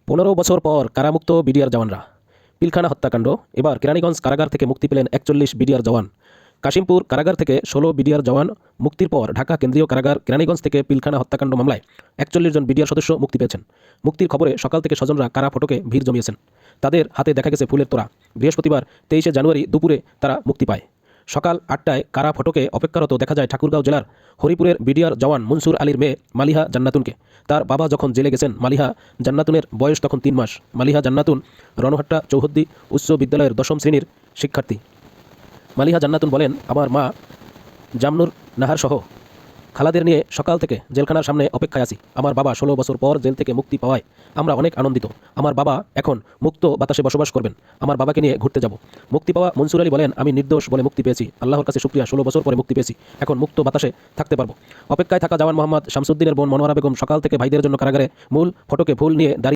15 বছর পর কারামুক্ত বিডিআর জওয়ানরা। পিলখানা হত্যাকাণ্ড, এবার কেরানীগঞ্জ কারাগার থেকে মুক্তি পেলেন 41 বিডিআর জওয়ান। কাশিমপুর কারাগার থেকে 16 বিডিআর জওয়ান মুক্তির পর ঢাকা কেন্দ্রীয় কারাগার কেরানীগঞ্জ থেকে পিলখানা হত্যাকাণ্ড মামলায় 41 জন বিডিআর সদস্য মুক্তি পেয়েছেন। মুক্তির খবরে সকাল থেকে স্বজনরা কারা ফটকে ভিড় জমিয়েছেন। তাদের হাতে দেখা গেছে ফুলের তোড়া। বৃহস্পতিবার 23শে জানুয়ারি দুপুরে তারা মুক্তি পায়। সকাল 8টায় কারা ফটকে অপেক্ষারত দেখা যায় ঠাকুরগাঁও জেলার হরিপুরের বিডিআর জওয়ান মনসুর আলীর মেয়ে মালিহা জান্নাতুনকে। তার বাবা যখন জেলে গেছেন, মালিহা জান্নাতুনের বয়স তখন 3 মাস। মালিহা জান্নাতুন রণহাট্টা চৌহদ্দি উচ্চ বিদ্যালয়ের 10ম শ্রেণীর শিক্ষার্থী। মালিহা জান্নাতুন বলেন, আমার মা জামনুর নাহার সহ খালাদের নিয়ে সকাল থেকে জেলখানার সামনে অপেক্ষায় আছি। আমার বাবা 16 বছর পর জেল থেকে মুক্তি পাওয়ায় আমরা অনেক আনন্দিত। আমার বাবা এখন মুক্ত বাতাসে বসবাস করবেন। আমার বাবাকে নিয়ে ঘুরতে যাব। মুক্তি পাওয়া মনসুর আলী বলেন, আমি নির্দোষ বলে মুক্তি পেয়েছি। আল্লাহর কাছে শুকরিয়া, 16 বছর পরে মুক্তি পেয়েছি। এখন মুক্ত বাতাসে থাকতে পারবো। অপেক্ষায় থাকা জওয়ান মোহাম্মদ শামসুদ্দিনের বোন মনোয়ারা বেগম সকাল থেকে ভাইদের জন্য কারাগারে মূল ফটকে ফুল নিয়ে দাঁড়িয়ে